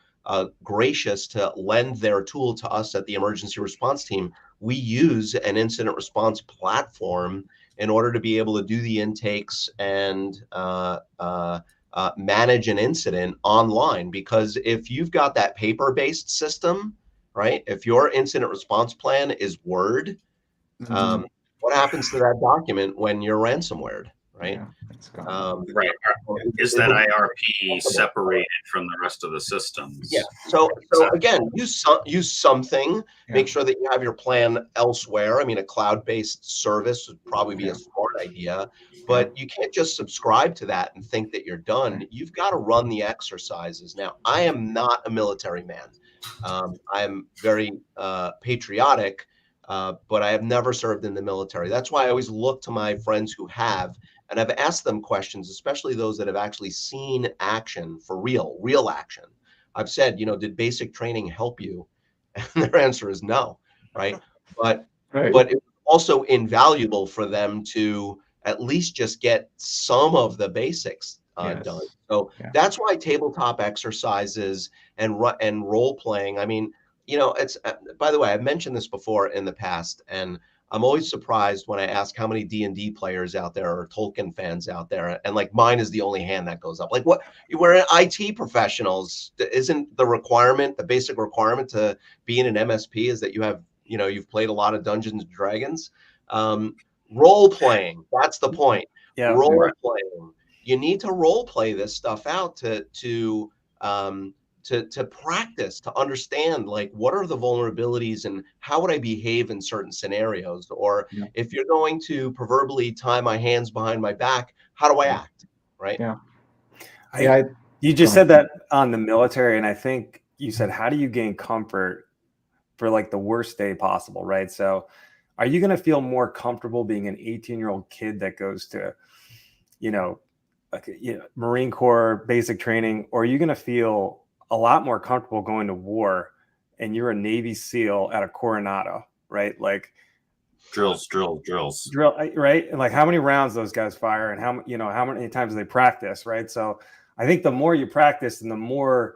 gracious to lend their tool to us at the emergency response team, we use an incident response platform in order to be able to do the intakes and manage an incident online. Because if you've got that paper-based system, right? If your incident response plan is Word, what happens to that document when you're ransomwared? right? Yeah, it's gone. Right. Is It that would be IRP possible. separated from the rest of the systems? Yeah. So Exactly. again, use something. Yeah. Make sure that you have your plan elsewhere. I mean, a cloud-based service would probably be a smart idea, but you can't just subscribe to that and think that you're done. You've got to run the exercises. Now, I am not a military man. I am very patriotic, but I have never served in the military. That's why I always look to my friends who have, and I've asked them questions, especially those that have actually seen action for real action. I've said, did basic training help you? And their answer is no, right? But it's also invaluable for them to at least just get some of the basics done. So that's why tabletop exercises and role playing. I mean, it's by the way, I've mentioned this before in the past, and I'm always surprised when I ask how many D&D players out there or Tolkien fans out there, and like mine is the only hand that goes up. Like, what? We're IT professionals. Isn't the basic requirement to be in an MSP is that you've played a lot of Dungeons and Dragons? Role playing. That's the point. Yeah. Role playing. You need to role play this stuff out to practice, to understand, like, what are the vulnerabilities and how would I behave in certain scenarios? Or if you're going to proverbially tie my hands behind my back, how do I act? Right. Yeah. You just said that on the military. And I think you said, how do you gain comfort for like the worst day possible? Right. So are you going to feel more comfortable being an 18-year-old kid that goes to, Marine Corps basic training, or are you going to feel a lot more comfortable going to war and you're a Navy SEAL at a Coronado, right? Like drills, right? And like how many rounds those guys fire and how many times they practice, right? So I think the more you practice and the more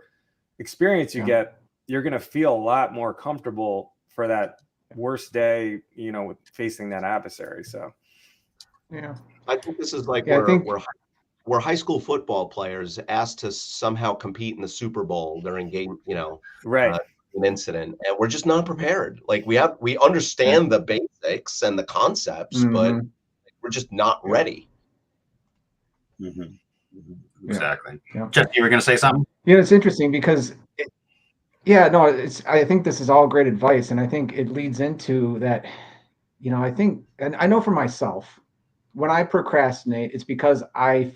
experience you get, you're going to feel a lot more comfortable for that worst day, with facing that adversary. So I think this is like where high school football players asked to somehow compete in the Super Bowl during game, an incident, and we're just not prepared. Like we understand the basics and the concepts, but we're just not ready. Exactly. Jeff, you were going to say something? Yeah, it's interesting because I think this is all great advice, and I think it leads into that. I think, and I know for myself, when I procrastinate, it's because I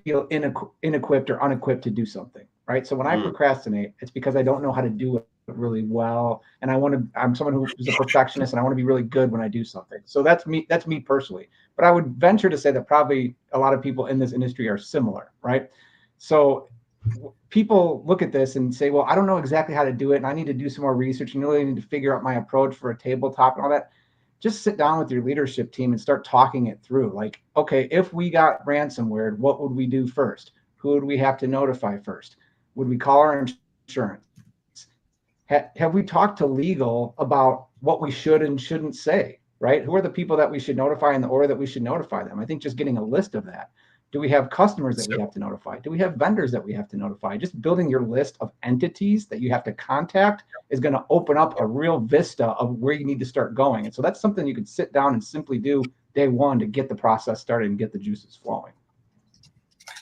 feel inequipped or unequipped to do something, right? So when I procrastinate, it's because I don't know how to do it really well, and I'm someone who's a perfectionist, and I want to be really good when I do something. So that's me personally. But I would venture to say that probably a lot of people in this industry are similar, right? So people look at this and say, well, I don't know exactly how to do it, and I need to do some more research, and really need to figure out my approach for a tabletop and all that. Just sit down with your leadership team and start talking it through. Like, okay, if we got ransomware, what would we do first? Who would we have to notify first? Would we call our insurance? Have we talked to legal about what we should and shouldn't say, right? Who are the people that we should notify in the order that we should notify them? I think just getting a list of that. Do we have customers that we have to notify? Do we have vendors that we have to notify? Just building your list of entities that you have to contact is going to open up a real vista of where you need to start going. And so that's something you could sit down and simply do day one to get the process started and get the juices flowing.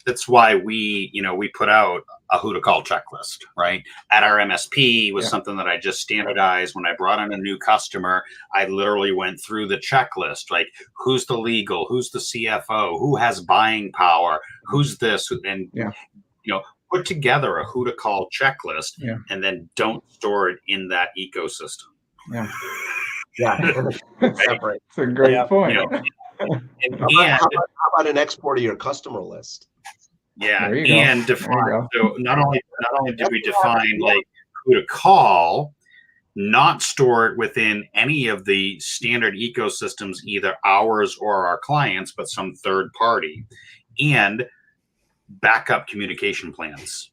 That's why we put out a who to call checklist, right? At our MSP was something that I just standardized. When I brought in a new customer, I literally went through the checklist, like who's the legal, who's the CFO, who has buying power, who's this, and put together a who to call checklist, and then don't store it in that ecosystem. That's a great point. How about an export of your customer list? And define. So not only did we define like who to call, not store it within any of the standard ecosystems, either ours or our clients, but some third party, and backup communication plans.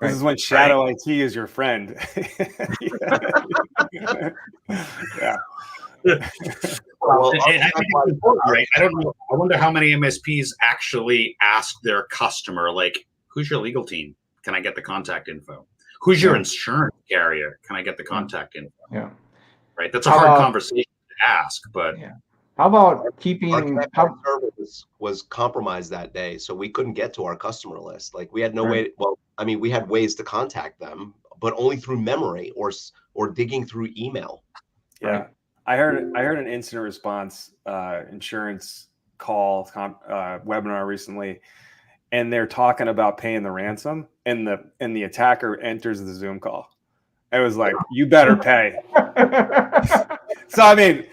This is when shadow IT is your friend. Well, right. I don't know. I wonder how many MSPs actually ask their customer, like, who's your legal team? Can I get the contact info? Who's your insurance carrier? Can I get the contact info? Yeah. Right. That's a hard conversation to ask, but How about Our keeping, connect server was compromised that day, so we couldn't get to our customer list. Like we had no way. Well, I mean, we had ways to contact them, but only through memory or digging through email. Yeah, Right. I heard an incident response insurance call webinar recently, and they're talking about paying the ransom, and the attacker enters the Zoom call. It was like, you better pay. So I mean,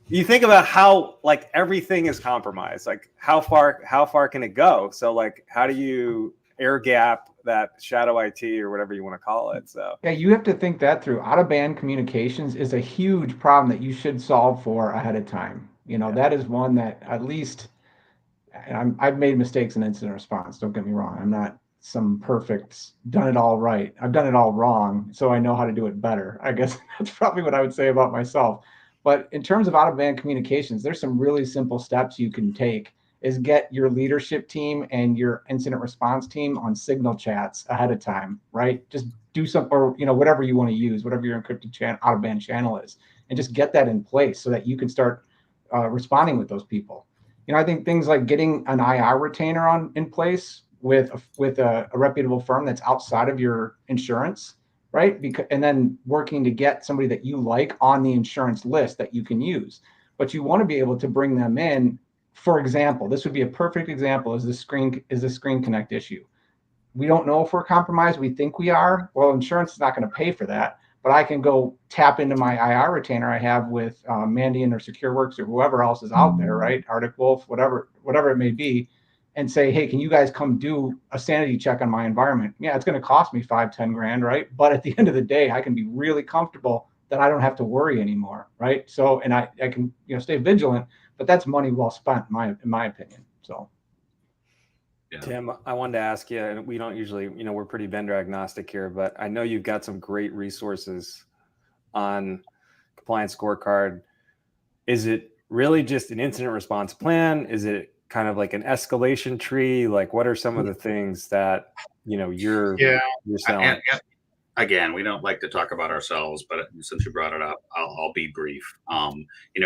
you think about how like everything is compromised. Like how far can it go? So like, how do you air gap that shadow IT or whatever you want to call it? So Yeah, you have to think that through. Out of band communications is a huge problem that you should solve for ahead of time. That is one that at least, and I've made mistakes in incident response. Don't get me wrong. I'm not some perfect, done it all right. I've done it all wrong, so I know how to do it better. I guess that's probably what I would say about myself. But in terms of out of band communications, there's some really simple steps you can take. Is get your leadership team and your incident response team on signal chats ahead of time, right? Just do some, or whatever you want to use, whatever your encrypted channel, out of band channel is, and just get that in place so that you can start responding with those people. I think things like getting an IR retainer in place with a reputable firm that's outside of your insurance, right? And then working to get somebody that you like on the insurance list that you can use. But you want to be able to bring them in. For example, this would be a perfect example is the Screen Connect issue. We don't know if we're compromised. We think we are. Well, insurance is not going to pay for that, but I can go tap into my IR retainer I have with Mandiant or SecureWorks or whoever else is out there, right? Arctic Wolf, whatever it may be, and say, hey, can you guys come do a sanity check on my environment? Yeah, it's going to cost me 5-10 grand, right? But at the end of the day, I can be really comfortable that I don't have to worry anymore, right? So, and I can stay vigilant, but that's money well spent, in my opinion. So. Yeah. Tim, I wanted to ask you, and we don't usually, we're pretty vendor agnostic here, but I know you've got some great resources on Compliance Scorecard. Is it really just an incident response plan? Is it kind of like an escalation tree? Like, what are some of the things that you're selling? Again, we don't like to talk about ourselves, but since you brought it up, I'll be brief.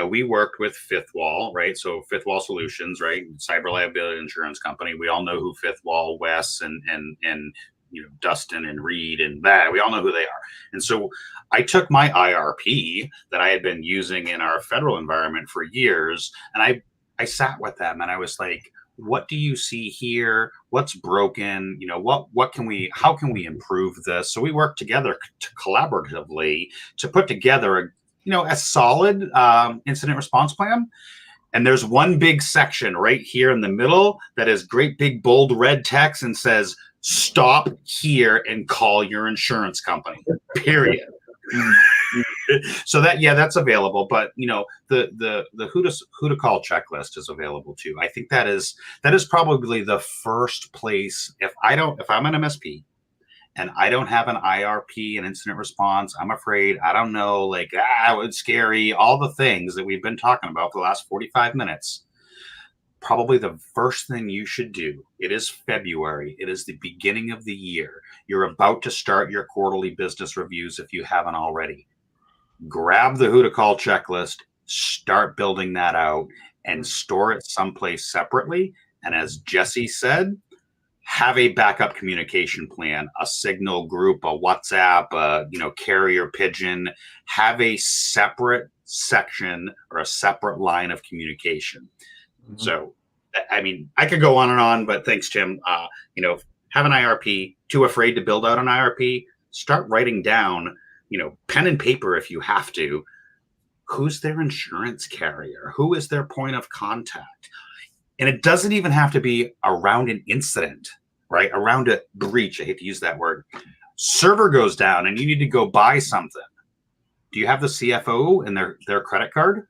We worked with Fifth Wall, right? So Fifth Wall Solutions, right? Cyber liability insurance company. We all know who Fifth Wall, Wes, and Dustin and Reed and that. We all know who they are. And so I took my IRP that I had been using in our federal environment for years, and I sat with them and I was like, what do you see here? What's broken? How can we improve this? So we work together collaboratively to put together a solid incident response plan. And there's one big section right here in the middle that is great big bold red text and says, stop here and call your insurance company, period. So that's available, but the who to call checklist is available too. I think that is probably the first place. If I'm an MSP and I don't have an IRP, an incident response, I'm afraid, I don't know, it's scary, all the things that we've been talking about for the last 45 minutes. Probably the first thing you should do. It is February. It is the beginning of the year. You're about to start your quarterly business reviews if you haven't already. Grab the who to call checklist, start building that out, and store it someplace separately. And as Jesse said, have a backup communication plan, a Signal group, a WhatsApp, carrier pigeon. Have a separate section or a separate line of communication. Mm-hmm. So, I mean, I could go on and on, but thanks, Tim. Have an IRP. Too afraid to build out an IRP? Start writing down, pen and paper if you have to. Who's their insurance carrier? Who is their point of contact? And it doesn't even have to be around an incident, right? Around a breach. I hate to use that word. Server goes down and you need to go buy something. Do you have the CFO and their credit card?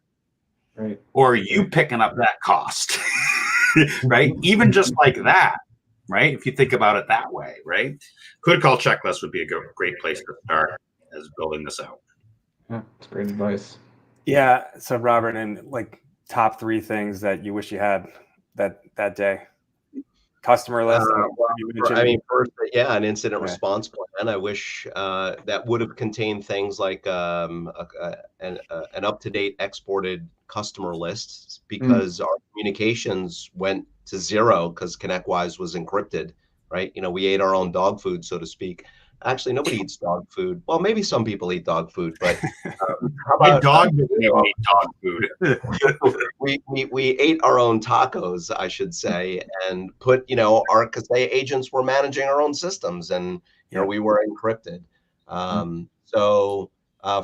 Right. Or are you picking up that cost? Right? Even just like that, right? If you think about it that way, right? Could call checklist would be a great place to start as building this out. Yeah, that's great advice. Yeah. So Robert, and top 3 things that you wish you had that day. customer list? You mentioned, First, yeah, an incident Okay. response plan. I wish that would have contained things like an up-to-date exported customer list, because our communications went to zero because ConnectWise was encrypted, right? We ate our own dog food, so to speak. Actually, nobody eats dog food. Well, maybe some people eat dog food, but how My about dog doesn't even eat dog food. we ate our own tacos, I should say, and put, because they agents were managing our own systems, and we were encrypted. So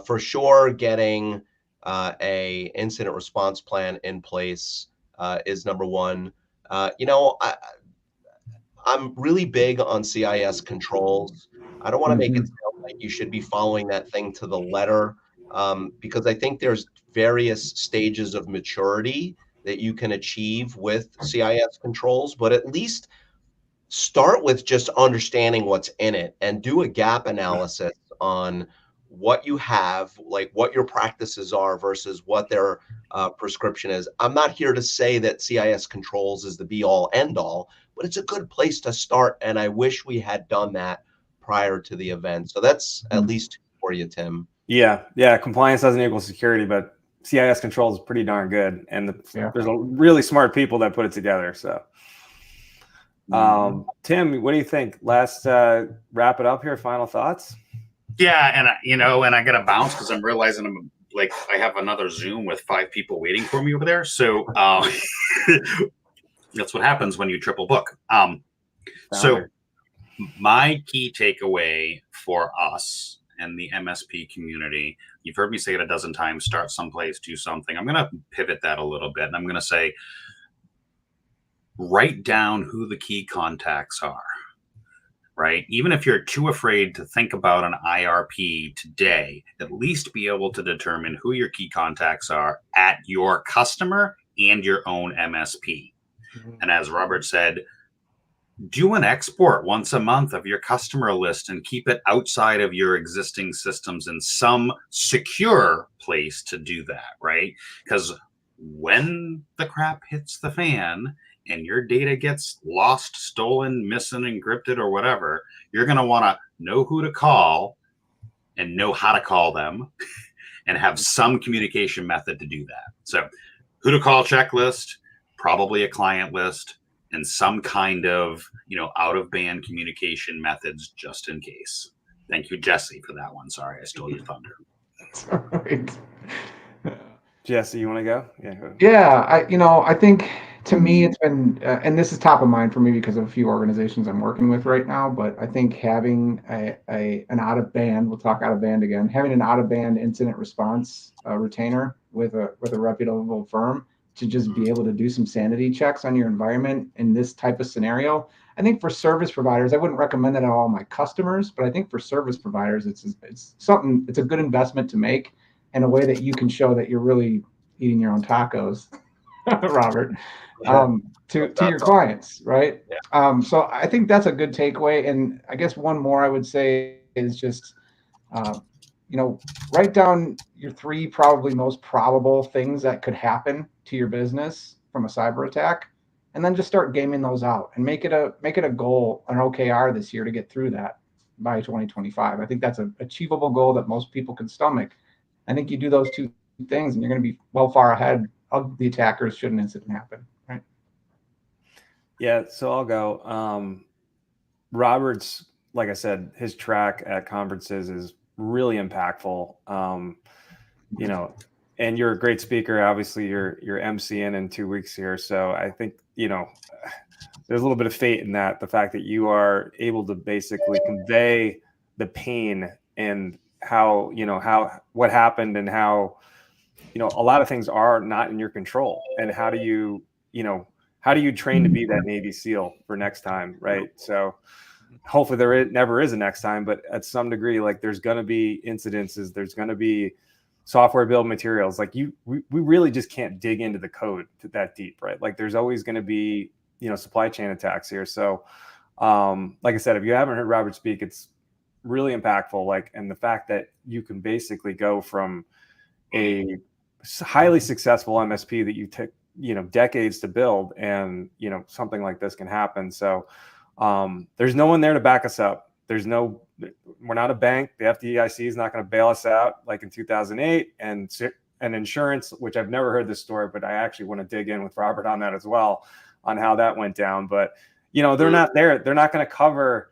for sure, getting a incident response plan in place is number one. I'm really big on CIS controls. I don't want to make it sound like you should be following that thing to the letter, because I think there's various stages of maturity that you can achieve with CIS controls, but at least start with just understanding what's in it and do a gap analysis on what you have, like what your practices are versus what their prescription is. I'm not here to say that CIS controls is the be all end all, but it's a good place to start. And I wish we had done that prior to the event. So that's at least for you, Tim. Yeah. Compliance doesn't equal security, but CIS controls is pretty darn good. And there's a really smart people that put it together. So, Tim, what do you think? Last wrap it up here. Final thoughts? Yeah, and I got to bounce because I'm realizing I'm like I have another Zoom with 5 people waiting for me over there. So that's what happens when you triple book. So my key takeaway for us and the MSP community, you've heard me say it a dozen times: start someplace, do something. I'm going to pivot that a little bit, and I'm going to say, write down who the key contacts are. Right? Even if you're too afraid to think about an IRP today, at least be able to determine who your key contacts are at your customer and your own MSP. And as Robert said, do an export once a month of your customer list and keep it outside of your existing systems in some secure place to do that, right? Because when the crap hits the fan and your data gets lost, stolen, missing, encrypted, or whatever, you're going to want to know who to call and know how to call them and have some communication method to do that. So who to call checklist, probably a client list, and some kind of, out of band communication methods just in case. Thank you, Jesse, for that one. Sorry, I stole your thunder. That's all right. Jesse, you want to go? Yeah, I think to me it's been, and this is top of mind for me because of a few organizations I'm working with right now. But I think having an out of band, we'll talk out of band again, having an out of band incident response retainer with a reputable firm to just be able to do some sanity checks on your environment in this type of scenario. I think for service providers, I wouldn't recommend that to all my customers, but I think for service providers, it's a good investment to make in a way that you can show that you're really eating your own tacos, Robert, to your clients, right? Yeah. So I think that's a good takeaway. And I guess one more I would say is just, write down your 3 probably most probable things that could happen to your business from a cyber attack, and then just start gaming those out and make it a goal, an OKR this year to get through that by 2025. I think that's an achievable goal that most people can stomach. I think you do those 2 things and you're going to be well far ahead of the attackers should an incident happen, right? Yeah, so I'll go. Robert's, like I said, his track at conferences is really impactful. And you're a great speaker. Obviously, you're MCing in 2 weeks here, so I think there's a little bit of fate in that. The fact that you are able to basically convey the pain and how what happened and how a lot of things are not in your control, and how do you train to be that Navy SEAL for next time, right? So hopefully there never is a next time, but at some degree, like there's going to be incidences, there's going to be software build materials. Like we really just can't dig into the code that deep, right? Like there's always going to be supply chain attacks here. So like I said, if you haven't heard Robert speak, it's really impactful. And the fact that you can basically go from a highly successful MSP that you decades to build, and something like this can happen. So there's no one there to back us up. We're not a bank. The FDIC is not going to bail us out like in 2008, and insurance, which I've never heard this story, but I actually want to dig in with Robert on that as well, on how that went down. But they're not there. They're not going to cover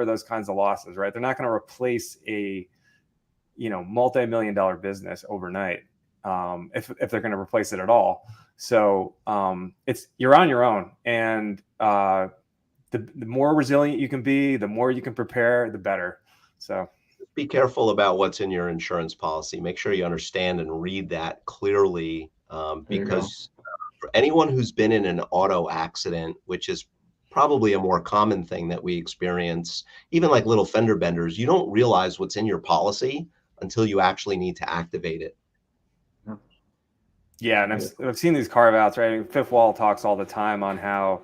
those kinds of losses, right? They're not going to replace a multi-million-dollar business overnight, if they're going to replace it at all. So you're on your own, and the more resilient you can be, the more you can prepare, the better. So be careful about what's in your insurance policy. Make sure you understand and read that clearly, because for anyone who's been in an auto accident, which is probably a more common thing that we experience, even like little fender benders, you don't realize what's in your policy until you actually need to activate it. Yeah, and I've seen these carve outs, right? I mean, Fifth Wall talks all the time on how,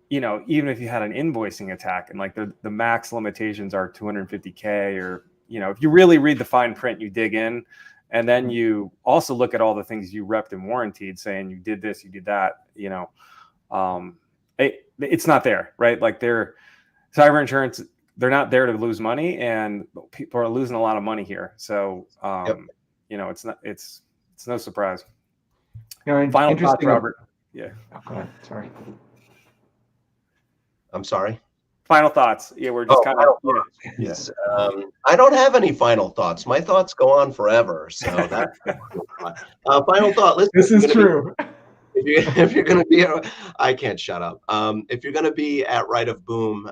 even if you had an invoicing attack, and like the max limitations are 250K, or if you really read the fine print, you dig in, and then you also look at all the things you repped and warranted, saying you did this, you did that. It's not there, right? Like cyber insurance, they're not there to lose money, and people are losing a lot of money here. So it's no surprise. Final thoughts, Robert. Yeah. Oh, go ahead. Sorry. I'm sorry. Final thoughts. Yeah, we're just kind of. Yes. I don't have any final thoughts. My thoughts go on forever. So that's final thought. Listen, this is true. If you're going to be, I can't shut up. If you're going to be at Right of Boom,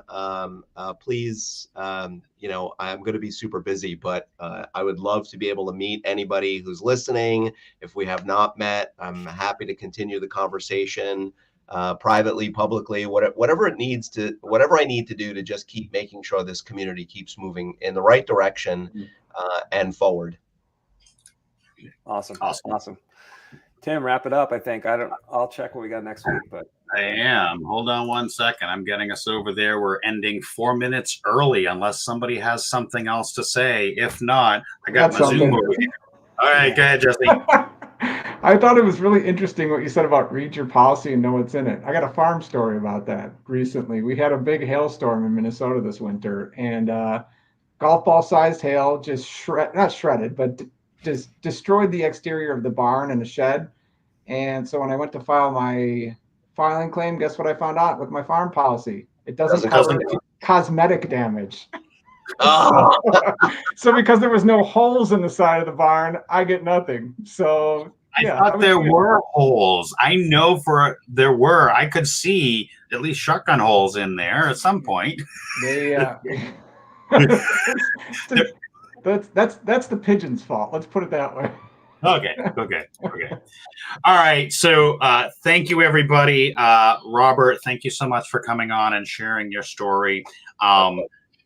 please, I'm going to be super busy, but I would love to be able to meet anybody who's listening. If we have not met, I'm happy to continue the conversation, privately, publicly, whatever I need to do to just keep making sure this community keeps moving in the right direction and forward. Awesome. Tim, wrap it up. I think I'll check what we got next week, but I am. Hold on 1 second. I'm getting us over there. We're ending 4 minutes early, unless somebody has something else to say. If not, I got my Zoom over here. All right, go ahead, Jesse. I thought it was really interesting what you said about read your policy and know what's in it. I got a farm story about that recently. We had a big hailstorm in Minnesota this winter, and golf ball sized hail just not shredded, but just destroyed the exterior of the barn and the shed. And so when I went to file my filing claim, guess what I found out with my farm policy? It doesn't cover cosmetic damage. Oh. So because there was no holes in the side of the barn, I get nothing. So I thought there were holes. I know there were. I could see at least shotgun holes in there at some point. That's the pigeon's fault. Let's put it that way. Okay. All right. So thank you, everybody. Robert, thank you so much for coming on and sharing your story.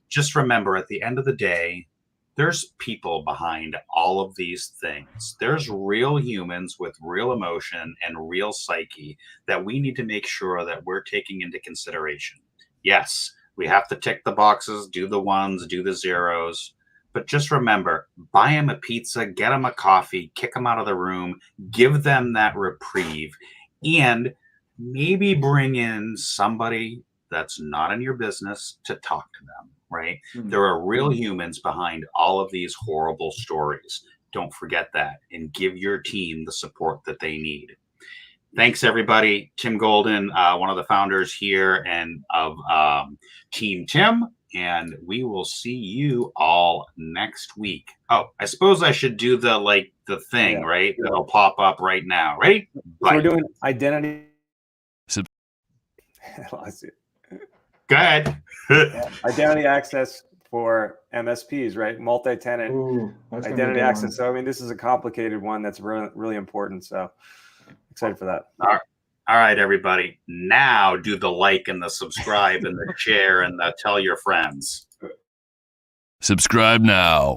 Just remember, at the end of the day, there's people behind all of these things. There's real humans with real emotion and real psyche that we need to make sure that we're taking into consideration. Yes, we have to tick the boxes, do the ones, do the zeros. But just remember, buy them a pizza, get them a coffee, kick them out of the room, give them that reprieve, and maybe bring in somebody that's not in your business to talk to them, right? Mm-hmm. There are real humans behind all of these horrible stories. Don't forget that, and give your team the support that they need. Thanks, everybody. Tim Golden, one of the founders here and of Team Tim. And we will see you all next week. Oh, I suppose I should do the thing, right? That'll pop up right now, right? So we're doing identity. Go ahead. Identity access for MSPs, right? Multi-tenant identity access. So, I mean, this is a complicated one that's really, really important. So excited for that. All right, everybody. Now do the like and the subscribe and the share and the tell your friends. Subscribe now.